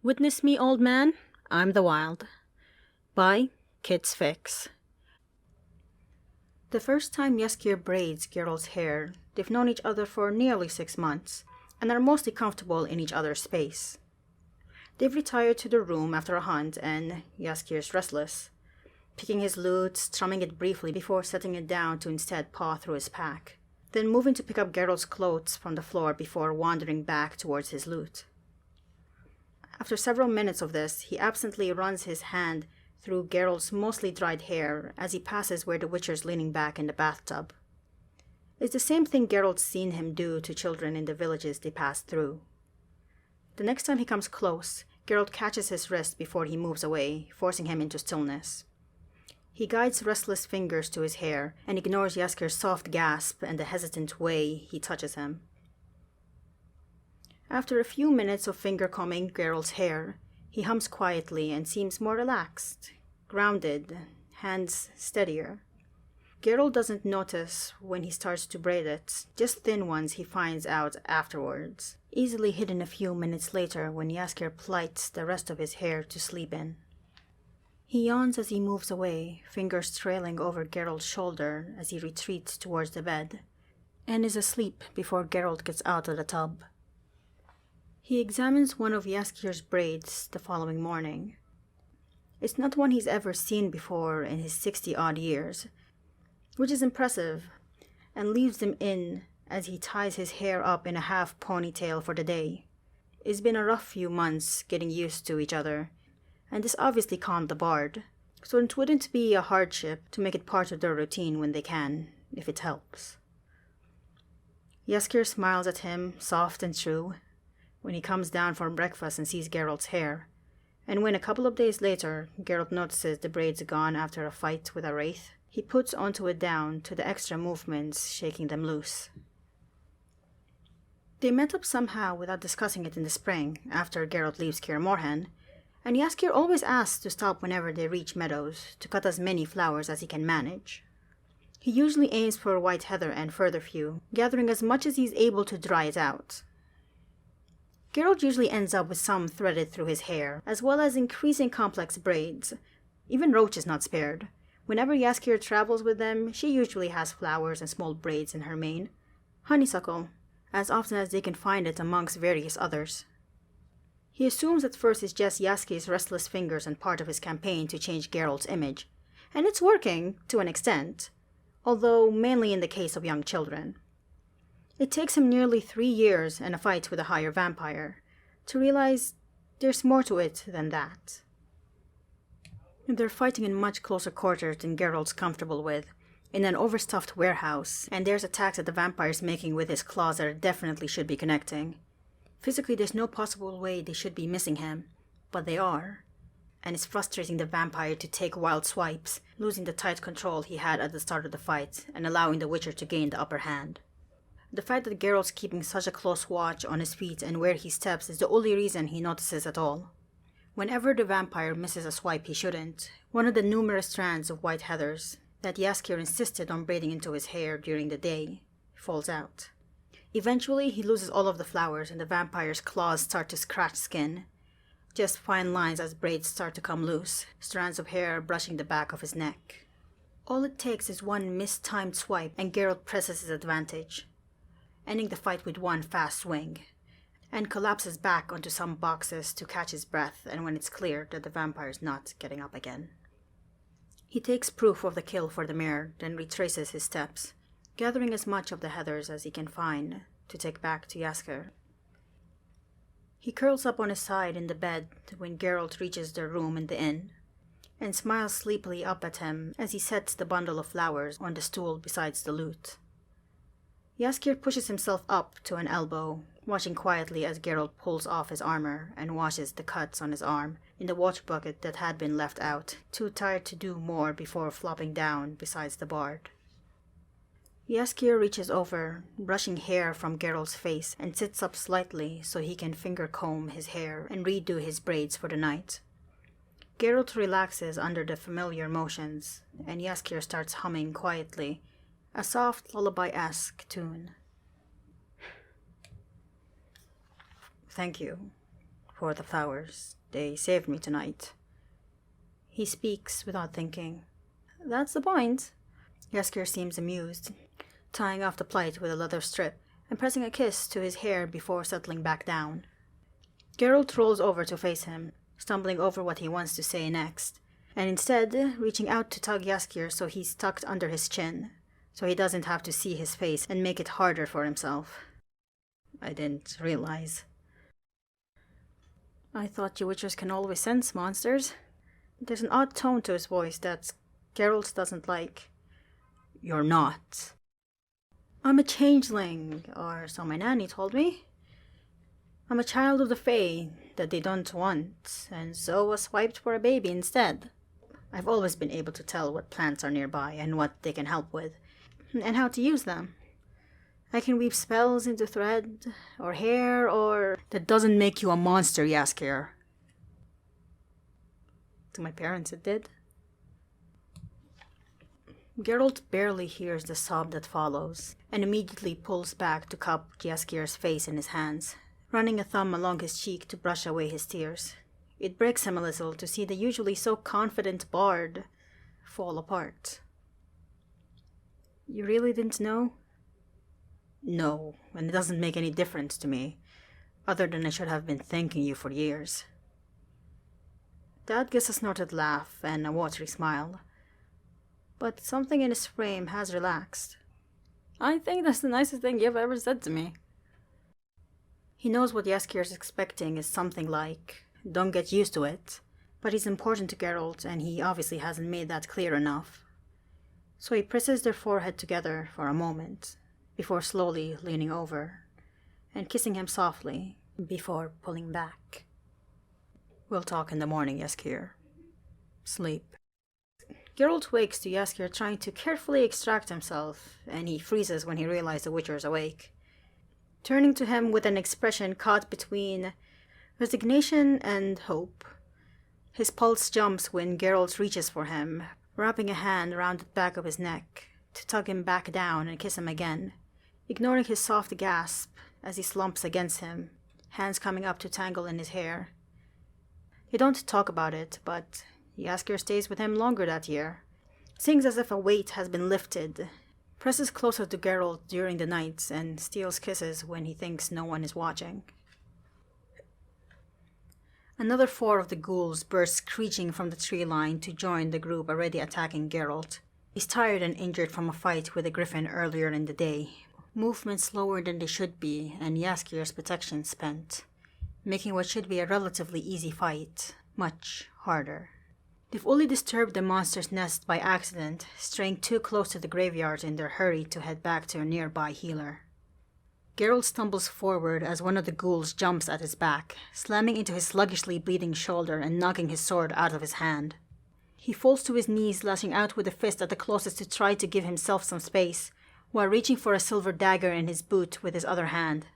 Witness me, old man, I'm the Wild. By KittsFics. The first time Jaskier braids Geralt's hair, they've known each other for nearly 6 months, and are mostly comfortable in each other's space. They've retired to their room after a hunt, and Jaskier's restless, picking his lute, strumming it briefly before setting it down to instead paw through his pack, then moving to pick up Geralt's clothes from the floor before wandering back towards his lute. After several minutes of this, he absently runs his hand through Geralt's mostly dried hair as he passes where the Witcher's leaning back in the bathtub. It's the same thing Geralt's seen him do to children in the villages they passed through. The next time he comes close, Geralt catches his wrist before he moves away, forcing him into stillness. He guides restless fingers to his hair and ignores Jaskier's soft gasp and the hesitant way he touches him. After a few minutes of finger-combing Geralt's hair, he hums quietly and seems more relaxed, grounded, hands steadier. Geralt doesn't notice when he starts to braid it, just thin ones he finds out afterwards, easily hidden a few minutes later when Jaskier plights the rest of his hair to sleep in. He yawns as he moves away, fingers trailing over Geralt's shoulder as he retreats towards the bed, and is asleep before Geralt gets out of the tub. He examines one of Jaskier's braids the following morning. It's not one he's ever seen before in his 60-odd years, which is impressive, and leaves them in as he ties his hair up in a half ponytail for the day. It's been a rough few months getting used to each other, and this obviously calmed the bard, so it wouldn't be a hardship to make it part of their routine when they can, if it helps. Jaskier smiles at him, soft and true, when he comes down for breakfast and sees Geralt's hair, and when a couple of days later Geralt notices the braids gone after a fight with a wraith, he puts onto it down to the extra movements shaking them loose. They met up somehow without discussing it in the spring, after Geralt leaves Kaer Morhen, and Jaskier always asks to stop whenever they reach meadows to cut as many flowers as he can manage. He usually aims for white heather and feverfew, gathering as much as he's able to dry it out. Geralt usually ends up with some threaded through his hair, as well as increasing complex braids. Even Roach is not spared. Whenever Jaskier travels with them, she usually has flowers and small braids in her mane. Honeysuckle, as often as they can find it amongst various others. He assumes at first it's just Jaskier's restless fingers and part of his campaign to change Geralt's image, and it's working, to an extent, although mainly in the case of young children. It takes him nearly 3 years and a fight with a higher vampire to realize there's more to it than that. They're fighting in much closer quarters than Geralt's comfortable with, in an overstuffed warehouse, and there's attacks that the vampire's making with his claws that definitely should be connecting. Physically, there's no possible way they should be missing him, but they are, and it's frustrating the vampire to take wild swipes, losing the tight control he had at the start of the fight and allowing the Witcher to gain the upper hand. The fact that Geralt's keeping such a close watch on his feet and where he steps is the only reason he notices at all. Whenever the vampire misses a swipe he shouldn't, one of the numerous strands of white heathers that Jaskier insisted on braiding into his hair during the day falls out. Eventually he loses all of the flowers and the vampire's claws start to scratch skin. Just fine lines as braids start to come loose, strands of hair brushing the back of his neck. All it takes is one mistimed swipe and Geralt presses his advantage, ending the fight with one fast swing, and collapses back onto some boxes to catch his breath and when it's clear that the vampire's not getting up again. He takes proof of the kill for the mare, then retraces his steps, gathering as much of the heathers as he can find to take back to Jaskier. He curls up on his side in the bed when Geralt reaches their room in the inn, and smiles sleepily up at him as he sets the bundle of flowers on the stool beside the lute. Jaskier pushes himself up to an elbow, watching quietly as Geralt pulls off his armor and washes the cuts on his arm in the water bucket that had been left out, too tired to do more before flopping down beside the bard. Jaskier reaches over, brushing hair from Geralt's face, and sits up slightly so he can finger comb his hair and redo his braids for the night. Geralt relaxes under the familiar motions, and Jaskier starts humming quietly, a soft lullaby-esque tune. Thank you for the flowers. They saved me tonight. He speaks without thinking. That's the point. Jaskier seems amused, tying off the plait with a leather strip and pressing a kiss to his hair before settling back down. Geralt rolls over to face him, stumbling over what he wants to say next, and instead reaching out to tug Jaskier so he's tucked under his chin, so he doesn't have to see his face and make it harder for himself. I didn't realize. I thought you witchers can always sense monsters. There's an odd tone to his voice that Geralt doesn't like. You're not. I'm a changeling, or so my nanny told me. I'm a child of the Fae that they don't want, and so was swiped for a baby instead. I've always been able to tell what plants are nearby and what they can help with, and how to use them. I can weave spells into thread, or hair, or... That doesn't make you a monster, Jaskier. To my parents it did. Geralt barely hears the sob that follows, and immediately pulls back to cup Jaskier's face in his hands, running a thumb along his cheek to brush away his tears. It breaks him a little to see the usually so confident bard fall apart. You really didn't know? No, and it doesn't make any difference to me, other than I should have been thanking you for years. Dad gives a snorted laugh and a watery smile, but something in his frame has relaxed. I think that's the nicest thing you've ever said to me. He knows what Jaskier is expecting is something like, don't get used to it, but he's important to Geralt and he obviously hasn't made that clear enough. So he presses their forehead together for a moment, before slowly leaning over and kissing him softly before pulling back. We'll talk in the morning, Jaskier. Sleep. Geralt wakes to Jaskier trying to carefully extract himself, and he freezes when he realizes the Witcher is awake, turning to him with an expression caught between resignation and hope. His pulse jumps when Geralt reaches for him, wrapping a hand around the back of his neck to tug him back down and kiss him again, ignoring his soft gasp as he slumps against him, hands coming up to tangle in his hair. They don't talk about it, but Jaskier stays with him longer that year, sings as if a weight has been lifted, presses closer to Geralt during the nights, and steals kisses when he thinks no one is watching. Another 4 of the ghouls burst screeching from the tree line to join the group already attacking Geralt. He's tired and injured from a fight with a griffin earlier in the day, movement slower than they should be, and Jaskier's protection spent, making what should be a relatively easy fight much harder. They've only disturbed the monster's nest by accident, straying too close to the graveyard in their hurry to head back to a nearby healer. Geralt stumbles forward as one of the ghouls jumps at his back, slamming into his sluggishly bleeding shoulder and knocking his sword out of his hand. He falls to his knees, lashing out with a fist at the closest to try to give himself some space, while reaching for a silver dagger in his boot with his other hand.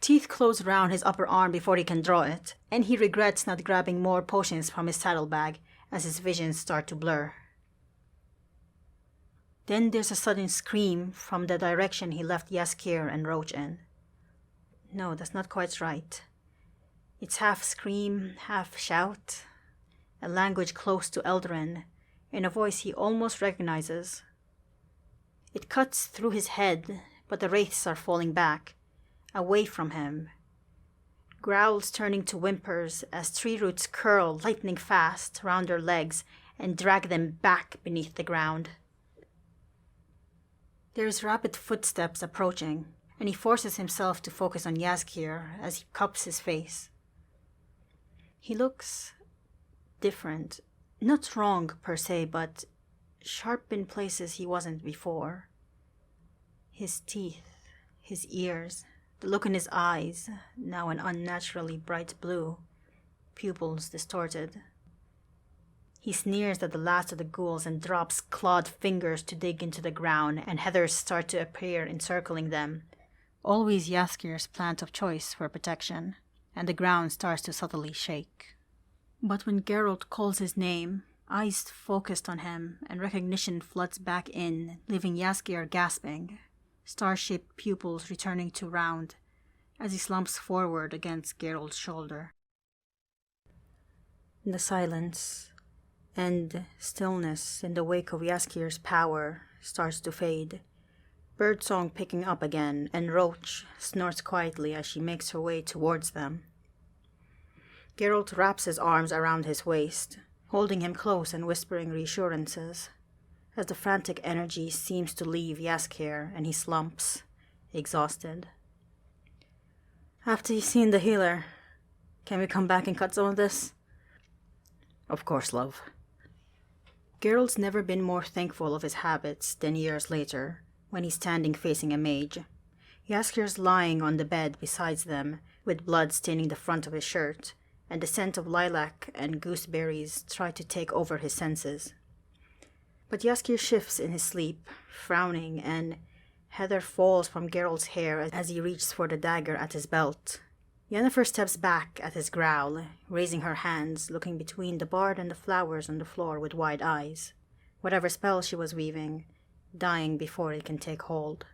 Teeth close round his upper arm before he can draw it, and he regrets not grabbing more potions from his saddlebag as his visions start to blur. Then there's a sudden scream from the direction he left Jaskier and Roach in. No, that's not quite right. It's half scream, half shout, a language close to Eldarin, in a voice he almost recognizes. It cuts through his head, but the wraiths are falling back, away from him. Growls turning to whimpers as tree roots curl lightning fast round their legs and drag them back beneath the ground. There's rapid footsteps approaching, and he forces himself to focus on Jaskier as he cups his face. He looks different. Not wrong per se, but sharp in places he wasn't before. His teeth, his ears, the look in his eyes, now an unnaturally bright blue, pupils distorted. He sneers at the last of the ghouls and drops clawed fingers to dig into the ground, and heathers start to appear encircling them, always Jaskier's plant of choice for protection, and the ground starts to subtly shake. But when Geralt calls his name, eyes focused on him, and recognition floods back in, leaving Jaskier gasping, star-shaped pupils returning to round, as he slumps forward against Geralt's shoulder. The silence and stillness in the wake of Jaskier's power starts to fade, birdsong picking up again, and Roach snorts quietly as she makes her way towards them. Geralt wraps his arms around his waist, holding him close and whispering reassurances, as the frantic energy seems to leave Jaskier and he slumps, exhausted. "After you've seen the healer, can we come back and cut some of this?" "Of course, love." Geralt's never been more thankful of his habits than years later, when he's standing facing a mage. Jaskier's lying on the bed beside them, with blood staining the front of his shirt, and the scent of lilac and gooseberries try to take over his senses. But Jaskier shifts in his sleep, frowning, and heather falls from Geralt's hair as he reaches for the dagger at his belt. Yennefer steps back at his growl, raising her hands, looking between the bard and the flowers on the floor with wide eyes, whatever spell she was weaving, dying before it can take hold.